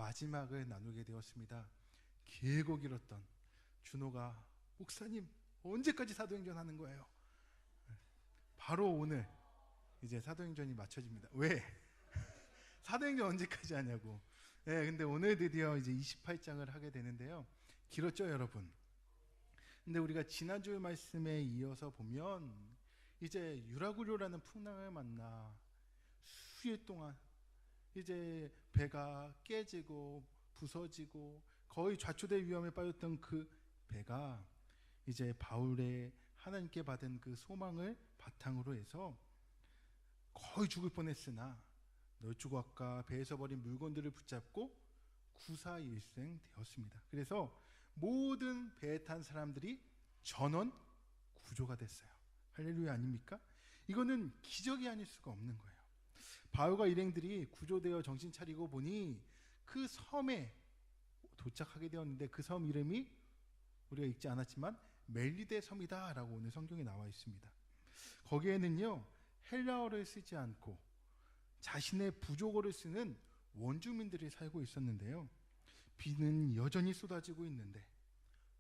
마지막을 나누게 되었습니다. 길고 길었던 준호가 목사님 언제까지 사도행전 하는 거예요? 바로 오늘 이제 사도행전이 마쳐집니다. 왜? 사도행전 언제까지 하냐고. 근데 오늘 드디어 이제 28장을 하게 되는데요. 길었죠, 여러분? 근데 우리가 지난주 말씀에 이어서 보면 이제 유라굴요라는 풍랑을 만나 수일 동안 이제 배가 깨지고 부서지고 거의 좌초될 위험에 빠졌던 그 배가 이제 바울의 하나님께 받은 그 소망을 바탕으로 해서 거의 죽을 뻔했으나 널주각과 배에서 버린 물건들을 붙잡고 구사일생 되었습니다. 그래서 모든 배에 탄 사람들이 전원 구조가 됐어요. 할렐루야 아닙니까? 이거는 기적이 아닐 수가 없는 거예요. 바울과 일행들이 구조되어 정신 차리고 보니 그 섬에 도착하게 되었는데 그 섬 이름이 우리가 읽지 않았지만 멜리데 섬이다 라고 오늘 성경에 나와 있습니다. 거기에는요 헬라어를 쓰지 않고 자신의 부족어를 쓰는 원주민들이 살고 있었는데요. 비는 여전히 쏟아지고 있는데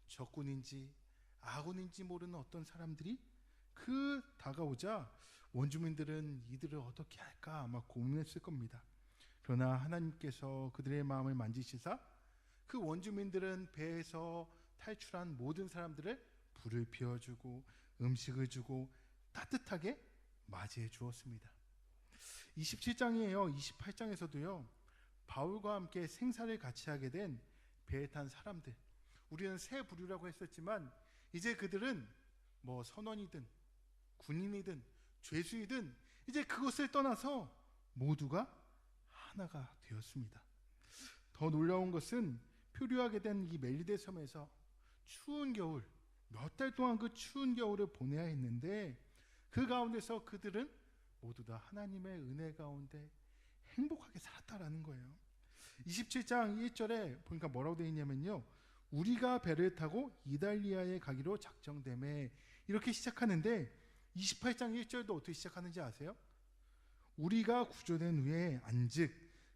적군인지 아군인지 모르는 어떤 사람들이 다가오자 원주민들은 이들을 어떻게 할까 아마 고민했을 겁니다. 그러나 하나님께서 그들의 마음을 만지시사 그 원주민들은 배에서 탈출한 모든 사람들을 불을 피워주고 음식을 주고 따뜻하게 맞이해 주었습니다. 27장이에요. 28장에서도요 바울과 함께 생사를 같이 하게 된 배에 탄 사람들, 우리는 세 부류라고 했었지만 이제 그들은 뭐 선원이든 군인이든 죄수이든 이제 그것을 떠나서 모두가 하나가 되었습니다. 더 놀라운 것은 표류하게 된 이 멜리데 섬에서 추운 겨울, 몇 달 동안 그 추운 겨울을 보내야 했는데 그 가운데서 그들은 모두 다 하나님의 은혜 가운데 행복하게 살았다라는 거예요. 27장 1절에 보니까 뭐라고 되어 있냐면요, 우리가 배를 타고 이달리아에 가기로 작정되매, 이렇게 시작하는데 28장 1절도 어떻게 시작하는지 아세요? 우리가 구조된 후에 안즉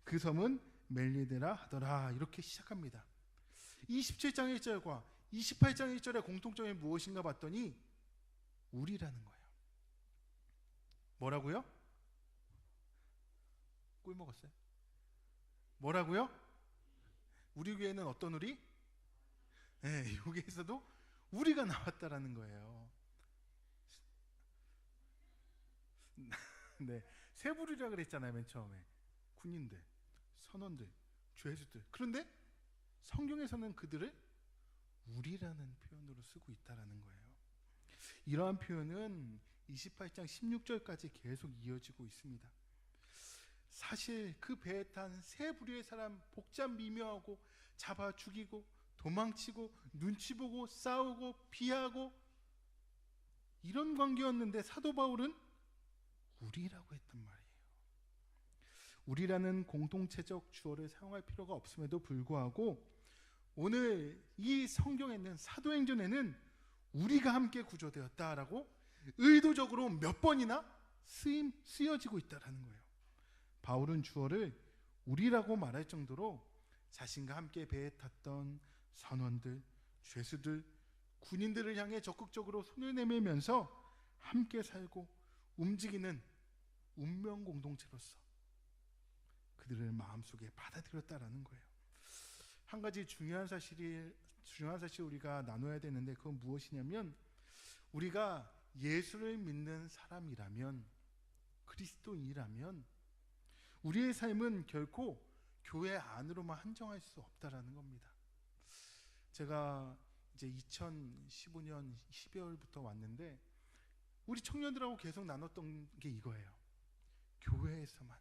그 섬은 멜리데라 하더라, 이렇게 시작합니다. 27장 1절과 28장 1절의 공통점이 무엇인가 봤더니 우리라는 거예요. 뭐라고요? 꿀 먹었어요? 뭐라고요? 우리 교회는 어떤 우리? 여기에서도 우리가 나왔다라는 거예요. 네, 세 부류라 그랬잖아요, 맨 처음에. 군인들, 선원들, 죄수들. 그런데 성경에서는 그들을 우리라는 표현으로 쓰고 있다라는 거예요. 이러한 표현은 28장 16절까지 계속 이어지고 있습니다. 사실 그 배에 탄 세 부류의 사람, 복잡 미묘하고 잡아 죽이고 도망치고 눈치 보고 싸우고 피하고 이런 관계였는데 사도 바울은 우리라고 했단 말이에요. 우리라는 공동체적 주어를 사용할 필요가 없음에도 불구하고 오늘 이 성경에는, 사도행전에는 우리가 함께 구조되었다라고 의도적으로 몇 번이나 쓰여지고 있다라는 거예요. 바울은 주어를 우리라고 말할 정도로 자신과 함께 배에 탔던 선원들, 죄수들, 군인들을 향해 적극적으로 손을 내밀면서 함께 살고 움직이는 운명 공동체로서 그들을 마음속에 받아들였다라는 거예요. 한 가지 중요한 사실 우리가 나눠야 되는데 그건 무엇이냐면, 우리가 예수를 믿는 사람이라면, 그리스도인이라면 우리의 삶은 결코 교회 안으로만 한정할 수 없다라는 겁니다. 제가 이제 2015년 12월부터 왔는데 우리 청년들하고 계속 나눴던 게 이거예요. 교회에서만,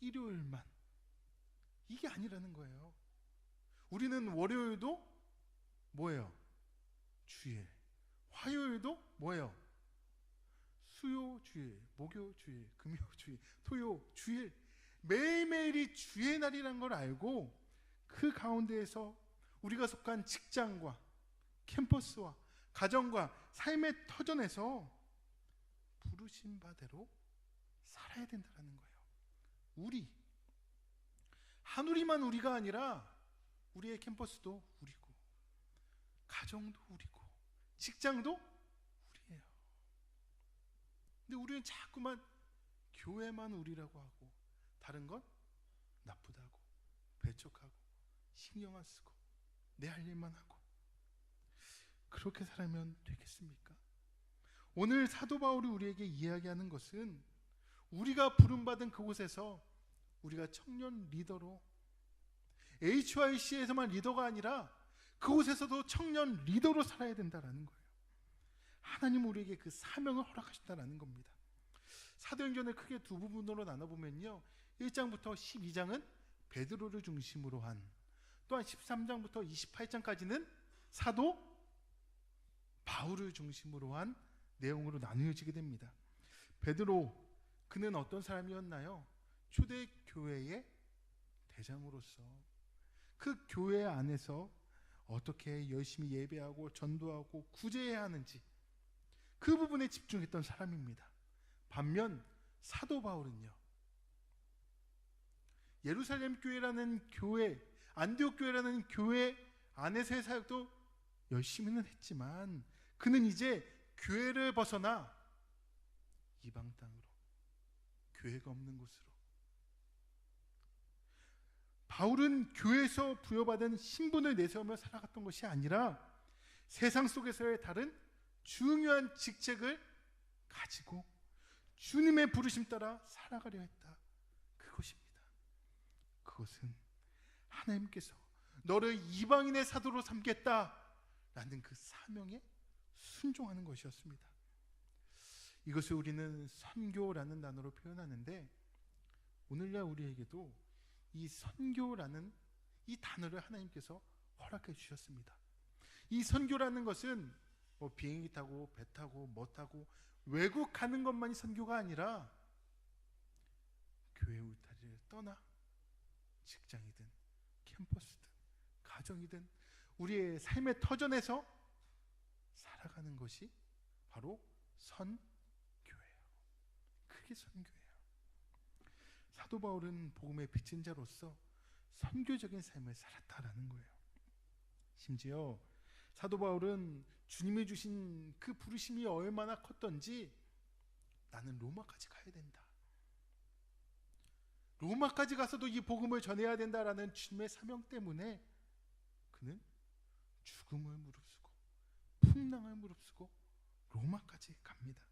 일요일만, 이게 아니라는 거예요. 우리는 월요일도 뭐예요? 주일. 화요일도 뭐예요? 수요 주일, 목요 주일, 금요 주일, 토요 주일. 매일매일이 주의 날이란 걸 알고 그 가운데에서 우리가 속한 직장과 캠퍼스와 가정과 삶의 터전에서 부르신 바대로 살아야 된다는 거예요. 우리 한우리만 우리가 아니라 우리의 캠퍼스도 우리고, 가정도 우리고, 직장도 우리예요. 근데 우리는 자꾸만 교회만 우리라고 하고 다른 건 나쁘다고 배척하고 신경 안 쓰고 내 할 일만 하고, 그렇게 살면 되겠습니까? 오늘 사도 바울이 우리에게 이야기하는 것은 우리가 부름받은 그곳에서 우리가 청년 리더로, HYC에서만 리더가 아니라 그곳에서도 청년 리더로 살아야 된다는 거예요. 하나님 우리에게 그 사명을 허락하신다는 겁니다. 사도행전을 크게 두 부분으로 나눠보면요, 1장부터 12장은 베드로를 중심으로 한, 또한 13장부터 28장까지는 사도 바울을 중심으로 한 내용으로 나누어지게 됩니다. 베드로, 그는 어떤 사람이었나요? 초대교회의 대장으로서 그 교회 안에서 어떻게 열심히 예배하고 전도하고 구제해야 하는지 그 부분에 집중했던 사람입니다. 반면 사도 바울은요, 예루살렘 교회라는 교회, 안디옥 교회라는 교회 안에서의 사역도 열심히는 했지만 그는 이제 교회를 벗어나 이방 땅으로, 교회가 없는 곳으로, 바울은 교회에서 부여받은 신분을 내세우며 살아갔던 것이 아니라 세상 속에서의 다른 중요한 직책을 가지고 주님의 부르심 따라 살아가려 했다. 그것입니다. 그것은 하나님께서 너를 이방인의 사도로 삼겠다라는 그 사명에 순종하는 것이었습니다. 이것을 우리는 선교라는 단어로 표현하는데, 오늘날 우리에게도 이 선교라는 이 단어를 하나님께서 허락해 주셨습니다. 이 선교라는 것은 뭐 비행기 타고 배 타고 뭐 타고 외국 가는 것만이 선교가 아니라 교회 울타리를 떠나 직장이든 캠퍼스든 가정이든 우리의 삶의 터전에서 살아가는 것이 바로 선교예요. 그게 선교예요. 사도 바울은 복음의 빚진 자로서 선교적인 삶을 살았다라는 거예요. 심지어 사도 바울은 주님이 주신 그 부르심이 얼마나 컸던지, 나는 로마까지 가야 된다, 로마까지 가서도 이 복음을 전해야 된다라는 주님의 사명 때문에 그는 죽음을 무릅쓰고 풍랑을 무릅쓰고 로마까지 갑니다.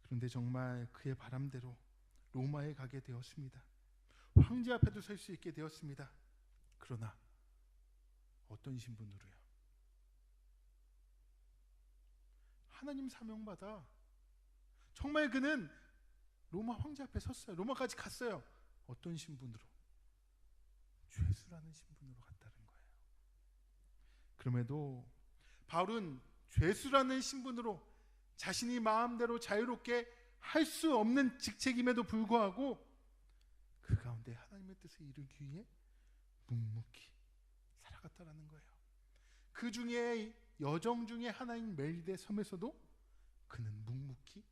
그런데 정말 그의 바람대로 로마에 가게 되었습니다. 황제 앞에도 설 수 있게 되었습니다. 그러나 어떤 신분으로요? 하나님 사명받아 정말 그는 로마 황제 앞에 섰어요. 로마까지 갔어요. 어떤 신분으로? 죄수라는 신분으로 갔다는 거예요. 그럼에도 바울은 죄수라는 신분으로 자신이 마음대로 자유롭게 할 수 없는 직책임에도 불구하고 그 가운데 하나님의 뜻을 이루기 위해 묵묵히 살아갔다라는 거예요. 그 중에 여정 중에 하나인 멜리데 섬에서도 그는 묵묵히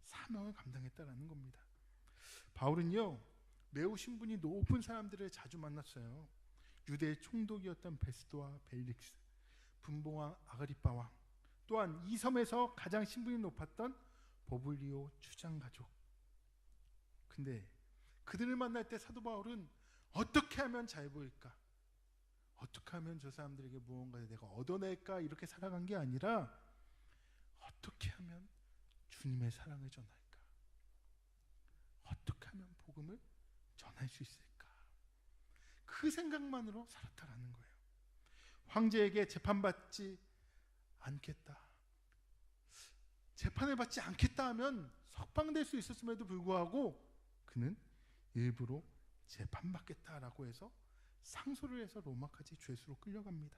사명을 감당했다라는 겁니다. 바울은요, 매우 신분이 높은 사람들을 자주 만났어요. 유대의 총독이었던 베스도와 벨릭스, 분봉왕 아그리빠 왕, 또한 이 섬에서 가장 신분이 높았던 버블리오 추장가족. 근데 그들을 만날 때 사도 바울은 어떻게 하면 잘 보일까, 어떻게 하면 저 사람들에게 무언가를 내가 얻어낼까, 이렇게 살아간 게 아니라 어떻게 하면 주님의 사랑을 전할까, 어떻게 하면 복음을 전할 수 있을까, 그 생각만으로 살았다라는 거예요. 황제에게 재판받지 않겠다, 재판을 받지 않겠다 하면 석방될 수 있었음에도 불구하고 그는 일부러 재판받겠다라고 해서 상소를 해서 로마까지 죄수로 끌려갑니다.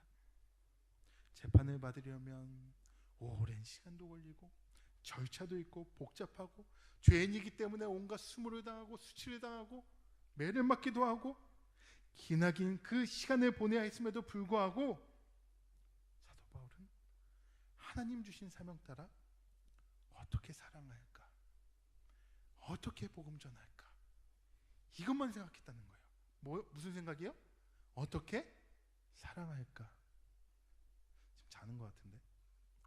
재판을 받으려면 오랜 시간도 걸리고 절차도 있고 복잡하고 죄인이기 때문에 온갖 수모를 당하고 수치를 당하고 매를 맞기도 하고 기나긴 그 시간을 보내야 했음에도 불구하고 사도 바울은 하나님 주신 사명 따라 어떻게 사랑할까, 어떻게 복음 전할까, 이것만 생각했다는 거예요. 무슨 생각이요? 어떻게 사랑할까? 지금 자는 것 같은데.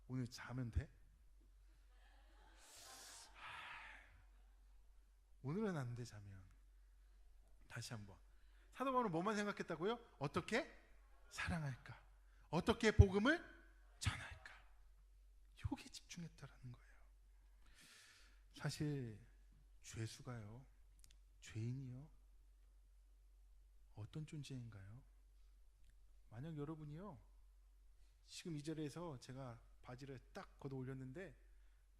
오늘 자면 돼? 오늘은 안 돼, 자면. 다시 한번. 사도 바울은 뭐만 생각했다고요? 어떻게 사랑할까? 어떻게 복음을 전할까? 여기에 집중했다라는 거예요. 사실 죄수가요, 죄인이요, 어떤 존재인가요? 만약 여러분이요, 지금 이 자리에서 제가 바지를 딱 걷어 올렸는데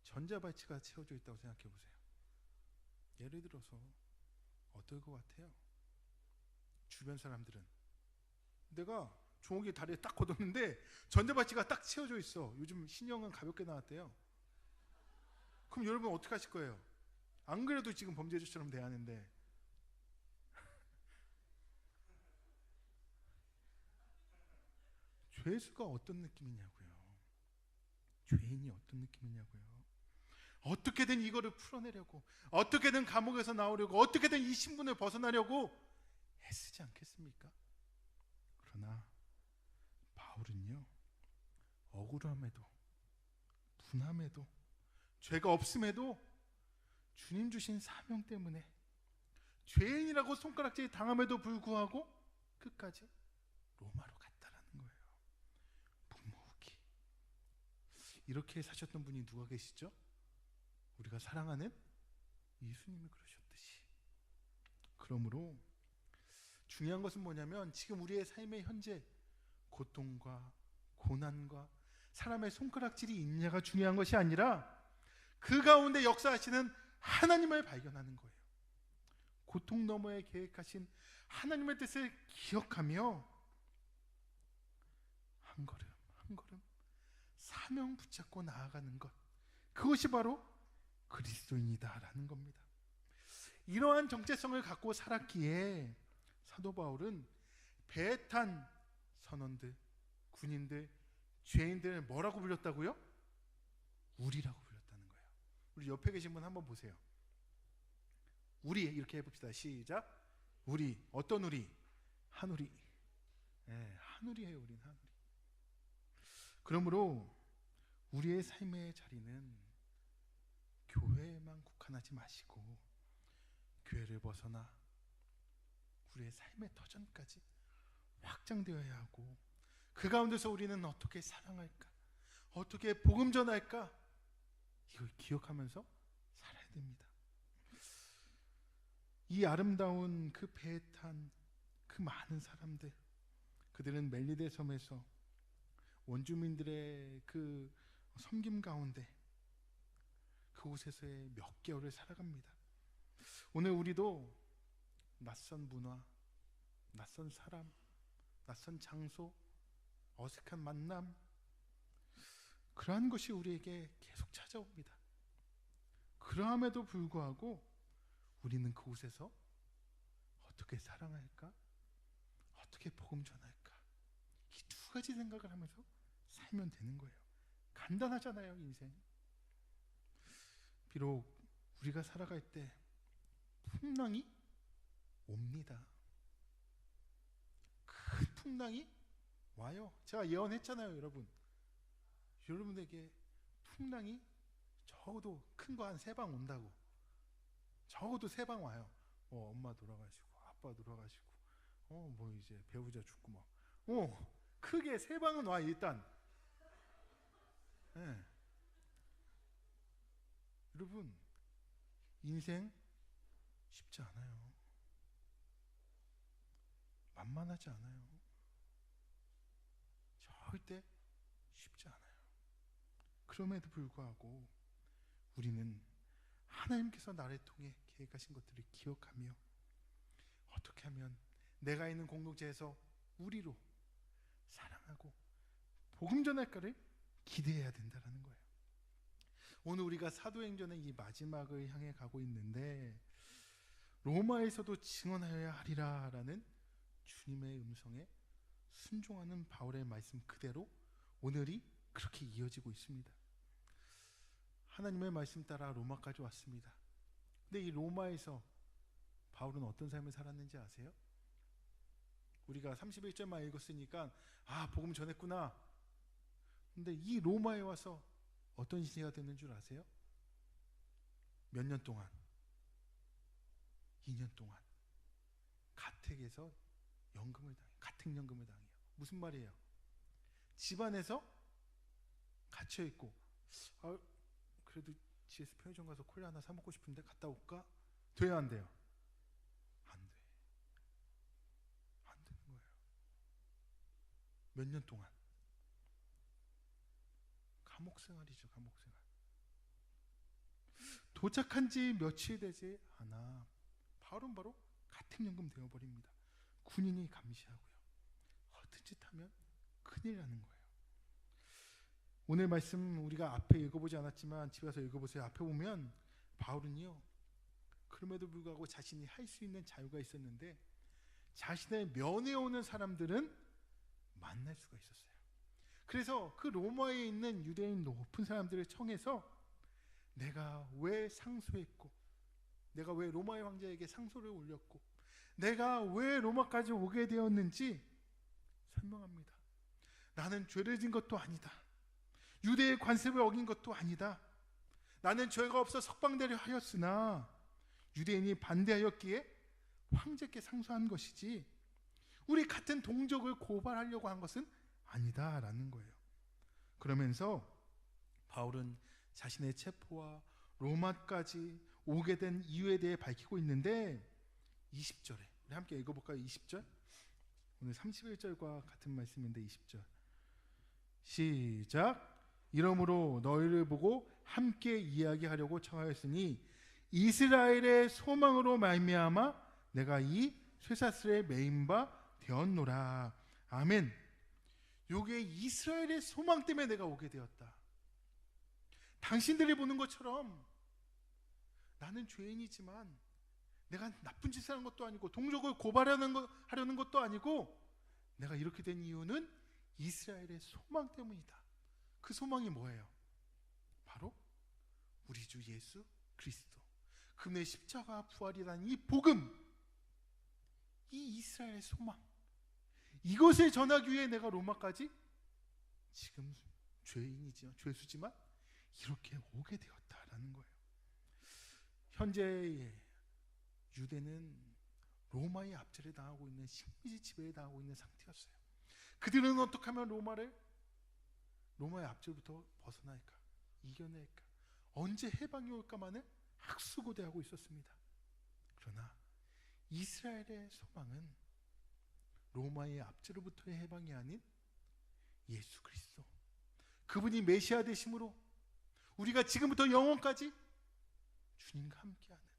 전자발찌가 채워져 있다고 생각해 보세요. 예를 들어서 어떨 것 같아요? 주변 사람들은 내가 종욱이 다리에 딱 걷었는데 전자발찌가 딱 채워져 있어. 요즘 신형은 가볍게 나왔대요. 그럼 여러분 어떻게 하실 거예요? 안 그래도 지금 범죄자처럼 돼야 하는데. 죄수가 어떤 느낌이냐고요. 죄인이 어떤 느낌이냐고요. 어떻게든 이거를 풀어내려고, 어떻게든 감옥에서 나오려고, 어떻게든 이 신분을 벗어나려고 애쓰지 않겠습니까? 그러나 바울은요, 억울함에도 분함에도 죄가 없음에도 주님 주신 사명 때문에 죄인이라고 손가락질 당함에도 불구하고 끝까지 로마로 갔다라는 거예요. 묵묵히. 이렇게 사셨던 분이 누가 계시죠? 우리가 사랑하는 예수님이 그러셨듯이. 그러므로 중요한 것은 뭐냐면 지금 우리의 삶의 현재 고통과 고난과 사람의 손가락질이 있냐가 중요한 것이 아니라 그 가운데 역사하시는 하나님을 발견하는 거예요. 고통 너머에 계획하신 하나님의 뜻을 기억하며 한 걸음 한 걸음 사명 붙잡고 나아가는 것, 그것이 바로 그리스도인이다라는 겁니다. 이러한 정체성을 갖고 살았기에 사도 바울은 배에 탄 선원들, 군인들, 죄인들을 뭐라고 불렸다고요? 우리라고 불렸다는 거예요. 우리 옆에 계신 분 한번 보세요. 우리 이렇게 해봅시다. 시작. 우리. 어떤 우리? 한 우리. 네, 한 우리예요. 우리는 한 우리. 그러므로 우리의 삶의 자리는 교회에만 국한하지 마시고 교회를 벗어나 우리의 삶의 터전까지 확장되어야 하고, 그 가운데서 우리는 어떻게 사랑할까, 어떻게 복음 전할까, 이걸 기억하면서 살아야 됩니다. 이 아름다운 그 배에 탄 그 많은 사람들, 그들은 멜리데 섬에서 원주민들의 그 섬김 가운데 그곳에서의 몇 개월을 살아갑니다. 오늘 우리도 낯선 문화, 낯선 사람, 낯선 장소, 어색한 만남, 그러한 것이 우리에게 계속 찾아옵니다. 그러함에도 불구하고 우리는 그곳에서 어떻게 사랑할까, 어떻게 복음 전할까, 이 두 가지 생각을 하면서 살면 되는 거예요. 간단하잖아요, 인생. 비록 우리가 살아갈 때 풍랑이 옵니다. 큰 풍랑이 와요. 제가 예언했잖아요, 여러분. 여러분에게 풍랑이 적어도 큰 거 한 3방 온다고. 적어도 3방 와요. 엄마 돌아가시고, 아빠 돌아가시고, 뭐 이제 배우자 죽고 막. 크게 3방은 와 일단. 네. 여러분, 인생 쉽지 않아요. 만만하지 않아요. 절대 쉽지 않아요. 그럼에도 불구하고 우리는 하나님께서 나를 통해 계획하신 것들을 기억하며 어떻게 하면 내가 있는 공동체에서 우리로 사랑하고 복음 전할까를 기대해야 된다는 거예요. 오늘 우리가 사도행전의 이 마지막을 향해 가고 있는데, 로마에서도 증언하여야 하리라 라는 주님의 음성에 순종하는 바울의 말씀 그대로 오늘이 그렇게 이어지고 있습니다. 하나님의 말씀 따라 로마까지 왔습니다. 근데 이 로마에서 바울은 어떤 삶을 살았는지 아세요? 우리가 31절만 읽었으니까 복음 전했구나. 근데 이 로마에 와서 어떤 시대가 되는 줄 아세요? 몇 년 동안? 2년 동안 가택에서 가택연금을 당해요. 무슨 말이에요? 집안에서 갇혀있고 그래도 GS 편의점 가서 콜라 하나 사 먹고 싶은데 갔다 올까? 돼요, 안 돼요? 안 돼. 안 되는 거예요. 몇 년 동안 감옥 생활이죠. 감옥 생활. 도착한 지 며칠 되지 않아 바로 가택연금 되어버립니다. 군인이 감시하고요. 허튼 짓 하면 큰일 나는 거예요. 오늘 말씀 우리가 앞에 읽어보지 않았지만 집에 가서 읽어보세요. 앞에 보면 바울은요, 그럼에도 불구하고 자신이 할 수 있는 자유가 있었는데 자신의 면회 오는 사람들은 만날 수가 있었어요. 그래서 그 로마에 있는 유대인 높은 사람들을 청해서 내가 왜 상소했고, 내가 왜 로마의 황제에게 상소를 올렸고, 내가 왜 로마까지 오게 되었는지 설명합니다. 나는 죄를 진 것도 아니다. 유대의 관습을 어긴 것도 아니다. 나는 죄가 없어 석방되려 하였으나 유대인이 반대하였기에 황제께 상소한 것이지 우리 같은 동족을 고발하려고 한 것은 아니다라는 거예요. 그러면서 바울은 자신의 체포와 로마까지 오게 된 이유에 대해 밝히고 있는데 20절에 우리 함께 읽어볼까요? 20절. 오늘 31절과 같은 말씀인데 20절 시작. 이러므로 너희를 보고 함께 이야기하려고 청하였으니 이스라엘의 소망으로 말미암아 내가 이 쇠사슬에 매인 바 되었노라. 아멘. 요게 이스라엘의 소망 때문에 내가 오게 되었다. 당신들이 보는 것처럼 나는 죄인이지만 내가 나쁜 짓을 하는 것도 아니고 동족을 고발하려는 것도 아니고 내가 이렇게 된 이유는 이스라엘의 소망 때문이다. 그 소망이 뭐예요? 바로 우리 주 예수 그리스도, 그의 십자가 부활이라는 이 복음, 이 이스라엘의 소망, 이것을 전하기 위해 내가 로마까지 지금 죄수지만 이렇게 오게 되었다라는 거예요. 현재 유대는 로마의 압제를 당하고 있는, 식민지 지배를 당하고 있는 상태였어요. 그들은 어떻게 하면 로마의 압제로부터 벗어날까, 이겨낼까, 언제 해방이 올까만을 학수고대하고 있었습니다. 그러나 이스라엘의 소망은 로마의 압제로부터의 해방이 아닌 예수 그리스도, 그분이 메시아 되심으로 우리가 지금부터 영원까지 주님과 함께하는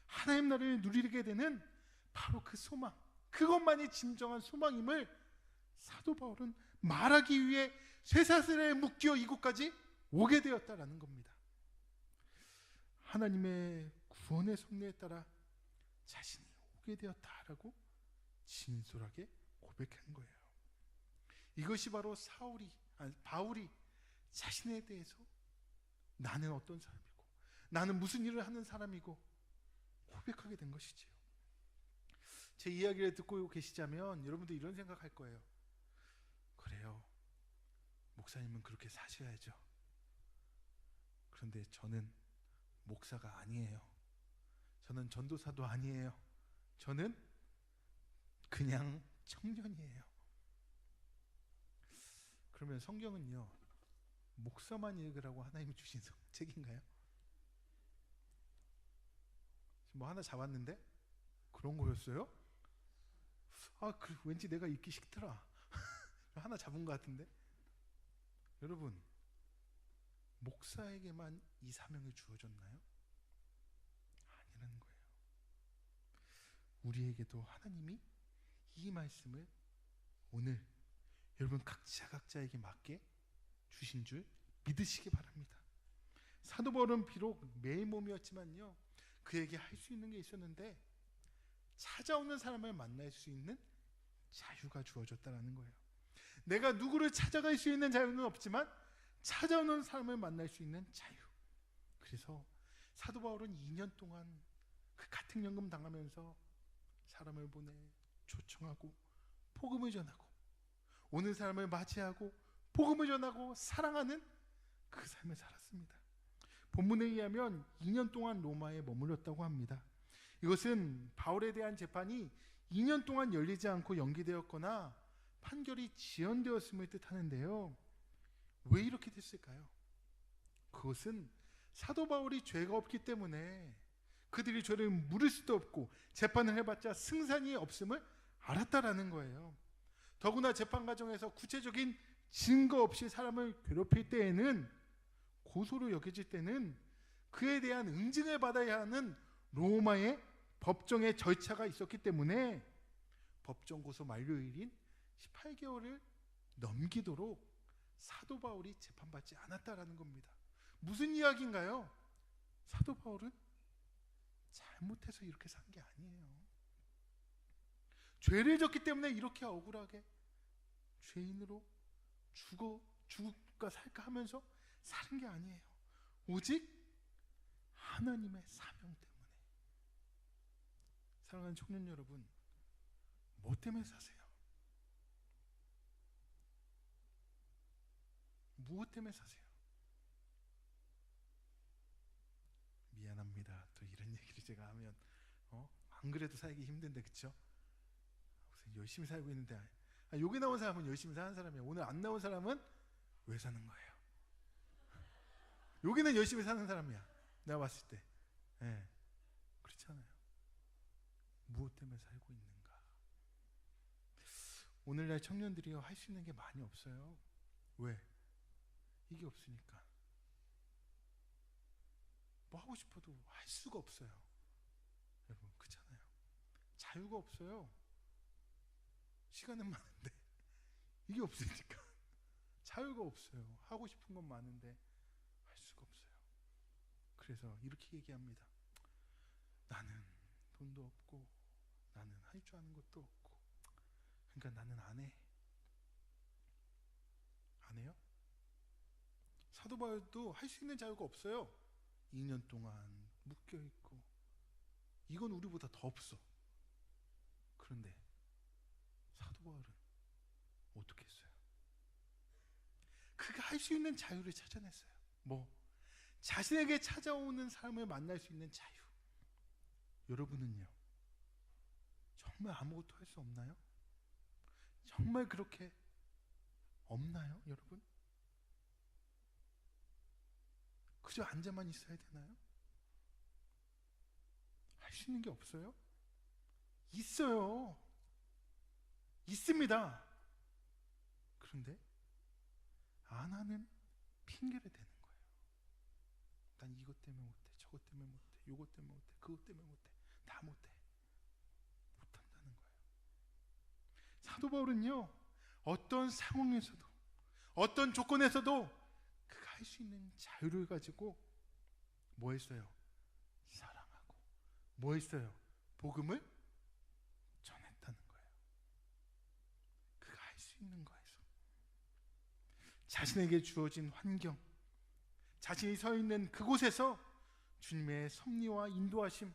하나님 나라를 누리게 되는 바로 그 소망, 그것만이 진정한 소망임을 사도 바울은 말하기 위해 쇠사슬에 묶여 이곳까지 오게 되었다라는 겁니다. 하나님의 구원의 섭리에 따라 자신이 오게 되었다라고 진솔하게 고백한 거예요. 이것이 바로 바울이 자신에 대해서 나는 어떤 사람이고 나는 무슨 일을 하는 사람이고 고백하게 된 것이지요. 제 이야기를 듣고 계시자면 여러분도 이런 생각할 거예요. 그래요, 목사님은 그렇게 사셔야죠. 그런데 저는 목사가 아니에요. 저는 전도사도 아니에요. 저는 그냥 청년이에요. 그러면 성경은요, 목사만 읽으라고 하나님이 주신 책인가요? 뭐 하나 잡았는데? 그런 거였어요? 왠지 내가 읽기 싫더라. 하나 잡은 것 같은데? 여러분, 목사에게만 이 사명이 주어졌나요? 아니라는 거예요. 우리에게도 하나님이 이 말씀을 오늘 여러분 각자에게 맞게 주신 줄 믿으시기 바랍니다. 사도 바울은 비록 매일 몸이었지만요, 그에게 할 수 있는 게 있었는데 찾아오는 사람을 만날 수 있는 자유가 주어졌다는 거예요. 내가 누구를 찾아갈 수 있는 자유는 없지만 찾아오는 사람을 만날 수 있는 자유. 그래서 사도 바울은 2년 동안 그 가택연금 당하면서 사람을 보내 초청하고 복음을 전하고 오는 사람을 맞이하고 복음을 전하고 사랑하는 그 삶을 살았습니다. 본문에 의하면 2년 동안 로마에 머물렀다고 합니다. 이것은 바울에 대한 재판이 2년 동안 열리지 않고 연기되었거나 판결이 지연되었음을 뜻하는데요. 왜 이렇게 됐을까요? 그것은 사도 바울이 죄가 없기 때문에 그들이 죄를 물을 수도 없고 재판을 해봤자 승산이 없음을 알았다라는 거예요. 더구나 재판 과정에서 구체적인 증거 없이 사람을 괴롭힐 때에는, 고소로 여겨질 때는 그에 대한 응징을 받아야 하는 로마의 법정의 절차가 있었기 때문에 법정 고소 만료일인 18개월을 넘기도록 사도 바울이 재판받지 않았다라는 겁니다. 무슨 이야기인가요? 사도 바울은 잘못해서 이렇게 산 게 아니에요. 죄를 졌기 때문에 이렇게 억울하게 죄인으로 죽을까 살까 하면서 사는 게 아니에요. 오직 하나님의 사명 때문에. 사랑하는 청년 여러분, 뭐 때문에 사세요? 무엇 때문에 사세요? 미안합니다. 또 이런 얘기를 제가 하면 안 그래도 살기 힘든데, 그쵸? 무슨 열심히 살고 있는데, 여기 나온 사람은 열심히 사는 사람이야. 오늘 안 나온 사람은 왜 사는 거예요? 여기는 열심히 사는 사람이야, 내가 봤을 때. 네. 그렇잖아요. 무엇 때문에 살고 있는가? 오늘날 청년들이 할 수 있는 게 많이 없어요. 왜? 이게 없으니까. 뭐 하고 싶어도 할 수가 없어요. 여러분, 그렇잖아요. 자유가 없어요. 시간은 많은데 이게 없으니까 자유가 없어요. 하고 싶은 건 많은데 할 수가 없어요. 그래서 이렇게 얘기합니다. 나는 돈도 없고 나는 할 줄 아는 것도 없고, 그러니까 나는 안 해. 안 해요? 사도 바울도 할 수 있는 자유가 없어요. 2년 동안 묶여있고, 이건 우리보다 더 없어. 그런데 사도 바울은 어떻게 했어요? 그가 할 수 있는 자유를 찾아냈어요. 뭐? 자신에게 찾아오는 사람을 만날 수 있는 자유. 여러분은요? 정말 아무것도 할 수 없나요? 정말 그렇게 없나요, 여러분? 그저 앉아만 있어야 되나요? 할 수 있는 게 없어요? 있어요. 있습니다. 그런데 안 하는 핑계를 대는 거예요. 난 이것 때문에 못해, 저것 때문에 못해, 이것 때문에 못해, 그것 때문에 못해, 다 못해. 못한다는 거예요. 사도 바울은요, 어떤 상황에서도, 어떤 조건에서도 그가 할 수 있는 자유를 가지고 뭐 했어요? 사랑하고. 뭐 했어요? 복음을 전했다는 거예요. 그가 할 수 있는 거에서, 자신에게 주어진 환경, 자신이 서 있는 그곳에서 주님의 섭리와 인도하심,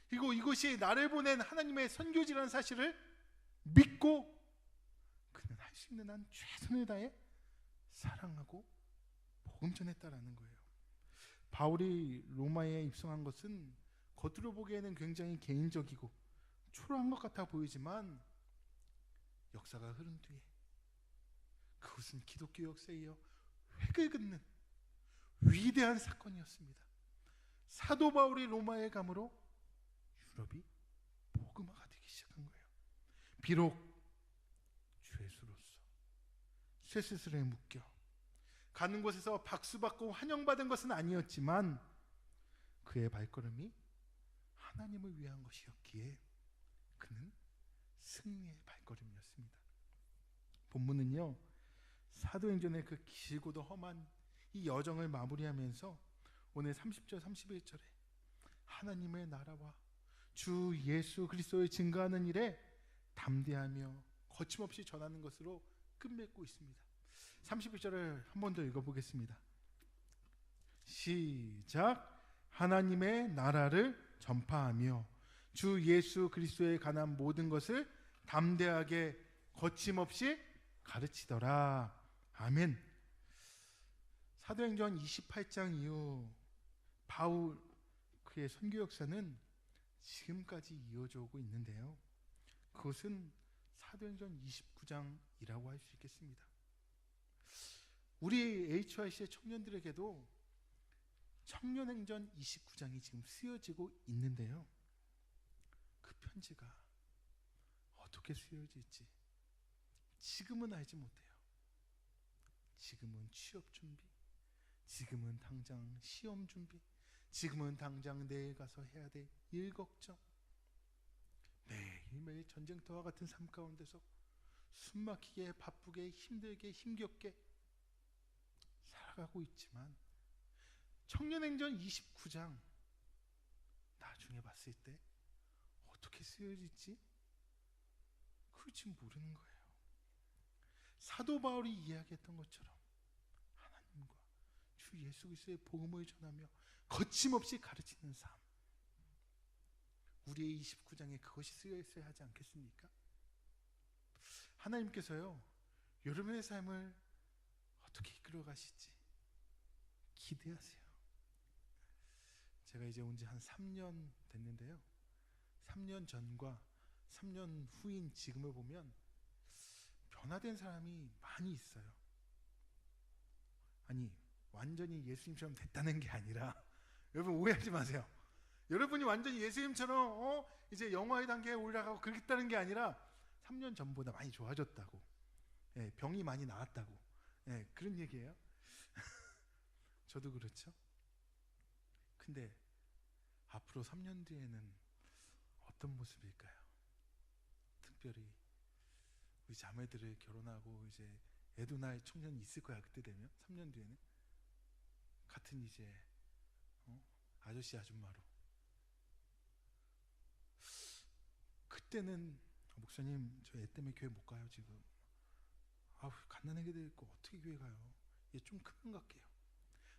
그리고 이것이 나를 보낸 하나님의 선교지라는 사실을 믿고 그는 할 수 있는 한 최선을 다해 사랑하고 복음 전했다라는 거예요. 바울이 로마에 입성한 것은 겉으로 보기에는 굉장히 개인적이고 초라한 것 같아 보이지만, 역사가 흐른 뒤에 그것은 기독교 역사에 이어 획을 긋는 위대한 사건이었습니다. 사도 바울이 로마에 감으로 유럽이 복음화가 되기 시작한 거예요. 비록 죄수로서 쇠스스로에 묶여 가는 곳에서 박수받고 환영받은 것은 아니었지만, 그의 발걸음이 하나님을 위한 것이었기에 그는 승리의 발걸음이었습니다. 본문은요, 사도행전의 그 길고도 험한 이 여정을 마무리하면서 오늘 30절 31절에 하나님의 나라와 주 예수 그리스도의 증거하는 일에 담대하며 거침없이 전하는 것으로 끝맺고 있습니다. 31절을 한 번 더 읽어보겠습니다. 시작. 하나님의 나라를 전파하며 주 예수 그리스도에 관한 모든 것을 담대하게 거침없이 가르치더라. 아멘. 사도행전 28장 이후 바울 그의 선교 역사는 지금까지 이어져 오고 있는데요. 그것은 사도행전 29장이라고 할 수 있겠습니다. 우리 HYC의 청년들에게도 청년행전 29장이 지금 쓰여지고 있는데요. 그 편지가 어떻게 쓰여질지 지금은 알지 못해요. 지금은 취업 준비, 지금은 당장 시험 준비, 지금은 당장 내일 가서 해야 될 일 걱정, 매일매일 전쟁터와 같은 삶 가운데서 숨막히게 바쁘게 힘들게 힘겹게 살아가고 있지만 청년행전 29장 나중에 봤을 때 어떻게 쓰여질지 그걸 지금 모르는 거예요. 사도 바울이 이야기했던 것처럼 하나님과 주 예수 그리스도의 복음을 전하며 거침없이 가르치는 삶, 우리의 29장에 그것이 쓰여 있어야 하지 않겠습니까? 하나님께서요, 여러분의 삶을 어떻게 이끌어 가실지 기대하세요. 제가 이제 온 지 한 3년 됐는데요. 3년 전과 3년 후인 지금을 보면 변화된 사람이 많이 있어요. 아니, 완전히 예수님처럼 됐다는 게 아니라, 여러분 오해하지 마세요. 여러분이 완전히 예수님처럼 이제 영화의 단계에 올라가고 그랬다는 게 아니라 3년 전보다 많이 좋아졌다고, 병이 많이 나았다고, 그런 얘기예요. 저도 그렇죠. 근데 앞으로 3년 뒤에는 어떤 모습일까요? 특별히 우리 자매들을 결혼하고 이제 애도 낳을 청년이 있을 거야. 그때 되면 3년 뒤에는 같은 이제 아저씨 아줌마로, 그때는 목사님 저 애 때문에 교회 못 가요 지금. 갓난아기 들 있고 어떻게 교회 가요? 얘 좀 크면 갈게요.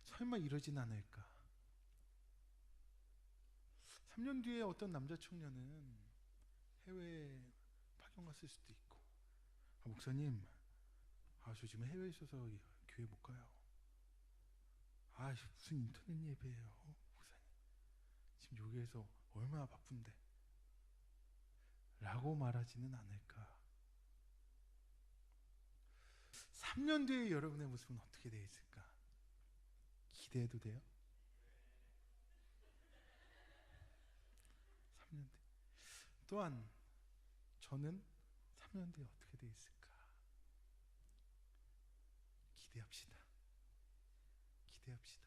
설마 이러진 않을까? 3년 뒤에 어떤 남자 청년은 해외에 파견 갔을 수도 있고, 목사님 저 지금 해외에 있어서 교회 못 가요. 무슨 인터넷 예배예요 목사님, 지금 여기에서 얼마나 바쁜데 라고 말하지는 않을까? 3년 뒤에 여러분의 모습은 어떻게 되어 있을까? 기대해도 돼요? 3년 뒤. 또한 저는 3년 뒤에 어떻게 되어 있을까? 기대합시다. 기대합시다.